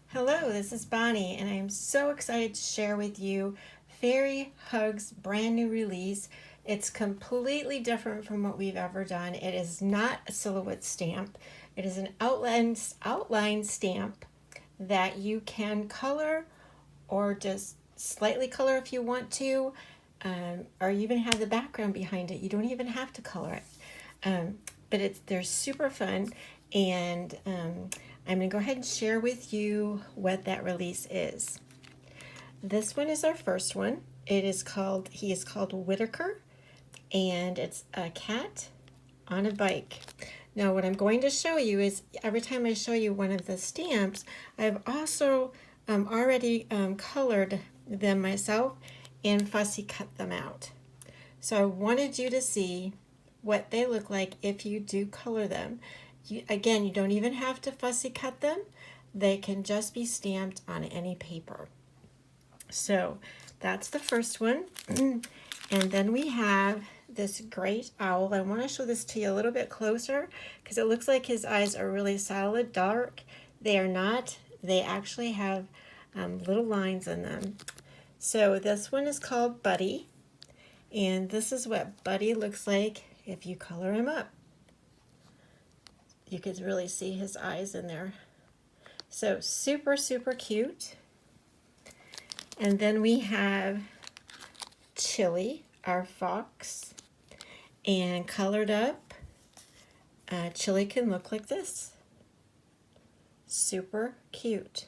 Hello, this is Bonnie, and I am so excited to share with you Fairy Hug's brand new release. It's completely different from what we've ever done. It is not a silhouette stamp. It is an outline stamp that you can color or just slightly color if you want to, or even have the background behind it. You don't even have to color it. But they're super fun, and I'm going to go ahead and share with you what that release is. This one is our first one. He is called Whittaker, and it's a cat on a bike. Now what I'm going to show you is every time I show you one of the stamps, I've also already colored them myself and fussy cut them out. So I wanted you to see what they look like if you do color them. Again, you don't even have to fussy cut them. They can just be stamped on any paper. So that's the first one. And then we have this great owl. I want to show this to you a little bit closer because it looks like his eyes are really solid, dark. They are not. They actually have little lines in them. So this one is called Buddy. And this is what Buddy looks like if you color him up. You could really see his eyes in there. So super, super cute. And then we have Chili, our fox, and colored up. Chili can look like this. Super cute.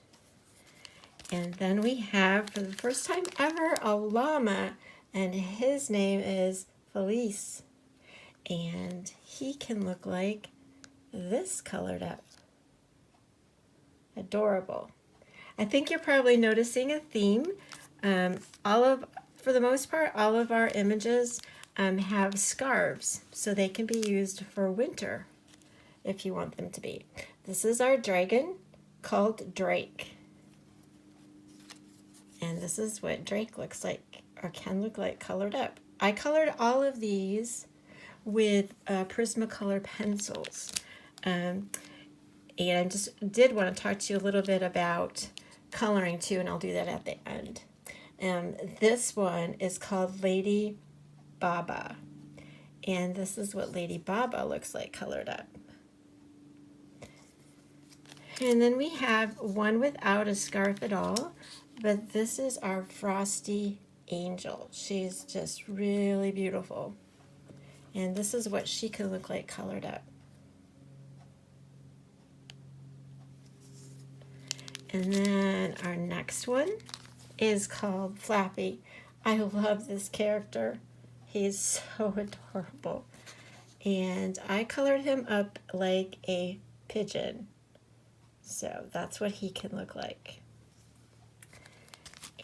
And then we have, for the first time ever, a llama, and his name is Feliz. And he can look like this colored up. Adorable. I think you're probably noticing a theme. For the most part, all of our images have scarves, so they can be used for winter if you want them to be. This is our dragon called Drake. And this is what Drake looks like, or can look like, colored up. I colored all of these with Prismacolor pencils. And I just did want to talk to you a little bit about coloring too, and I'll do that at the end. This one is called Lady BaaBaa, and this is what Lady BaaBaa looks like colored up. And then we have one without a scarf at all, but this is our Frosty Angel. She's just really beautiful, and this is what she could look like colored up. And then our next one is called Flappy. I love this character. He's so adorable. And I colored him up like a pigeon. So that's what he can look like.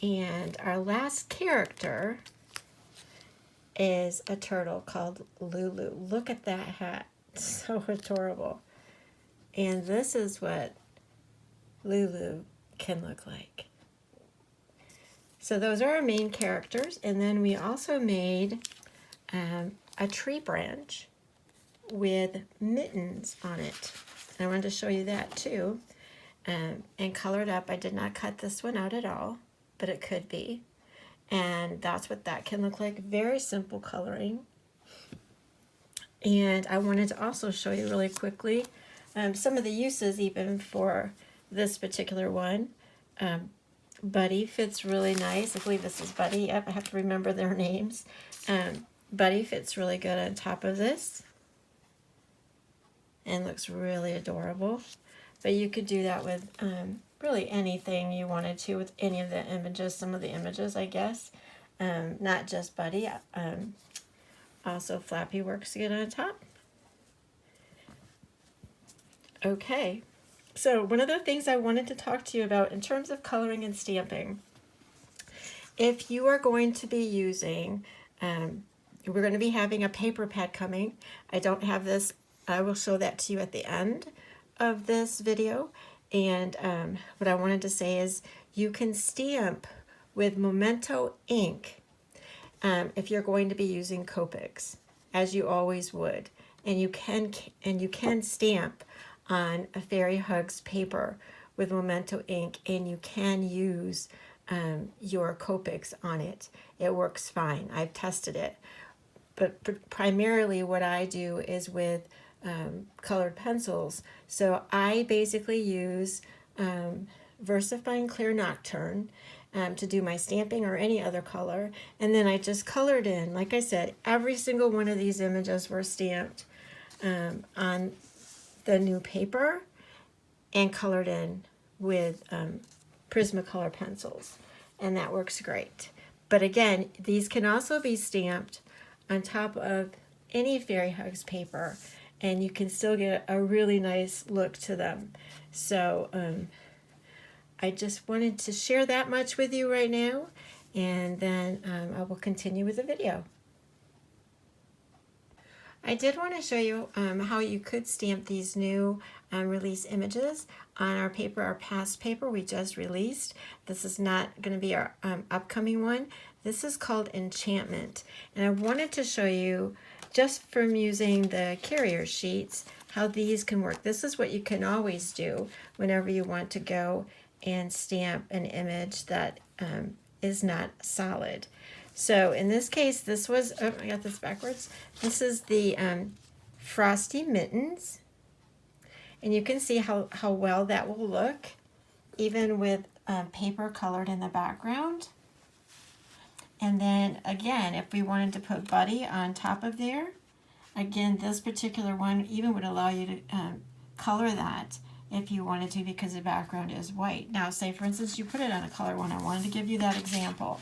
And our last character is a turtle called Lulu. Look at that hat. So adorable. And this is what Lulu can look like. So those are our main characters, and then we also made a tree branch with mittens on it. I wanted to show you that too, and colored up. I did not cut this one out at all, but it could be, and that's what that can look like. Very simple coloring. And I wanted to also show you really quickly some of the uses even for this particular one. Buddy fits really nice. I believe this is Buddy. Yep, I have to remember their names. Buddy fits really good on top of this and looks really adorable. But you could do that with really anything you wanted to with any of the images, some of the images, I guess. Not just Buddy. Also Flappy works good on top. Okay. So one of the things I wanted to talk to you about in terms of coloring and stamping, if you are going to be using, we're going to be having a paper pad coming. I don't have this. I will show that to you at the end of this video. And what I wanted to say is you can stamp with Memento ink if you're going to be using Copics, as you always would. and you can stamp on a Fairy Hugs paper with Memento ink, and you can use your Copics on it. It works fine. I've tested it. But primarily what I do is with colored pencils. So I basically use VersaFine Clear Nocturne to do my stamping, or any other color. And then I just colored in. Like I said, every single one of these images were stamped on the new paper and colored in with Prismacolor pencils. And that works great. But again, these can also be stamped on top of any Fairy Hugs paper, and you can still get a really nice look to them. So I just wanted to share that much with you right now, and then I will continue with the video. I did want to show you how you could stamp these new release images on our paper, our past paper we just released. This is not going to be our upcoming one. This is called Enchantment. And I wanted to show you, just from using the carrier sheets, how these can work. This is what you can always do whenever you want to go and stamp an image that is not solid. So in this case, this was, oh, I got this backwards. This is the Frosty Mittens. And you can see how well that will look, even with paper colored in the background. And then again, if we wanted to put Buddy on top of there, again, this particular one even would allow you to color that if you wanted to, because the background is white. Now, say for instance, you put it on a color one. I wanted to give you that example.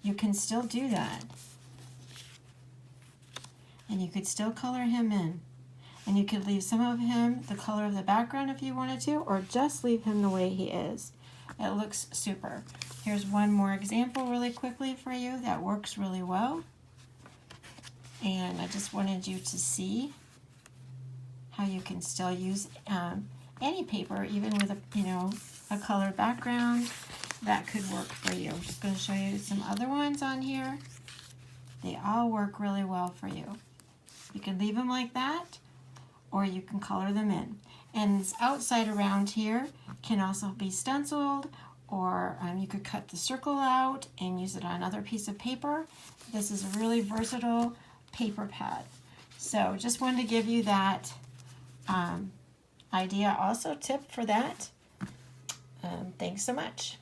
You can still do that. And you could still color him in. And you could leave some of him the color of the background if you wanted to, or just leave him the way he is. It looks super. Here's one more example really quickly for you that works really well. And I just wanted you to see how you can still use any paper, even with a colored background. That could work for you. I'm just going to show you some other ones on here. They all work really well for you. You can leave them like that, or you can color them in. And this outside around here can also be stenciled, or you could cut the circle out and use it on another piece of paper. This is a really versatile paper pad. So just wanted to give you that idea, also tip for that. Thanks so much.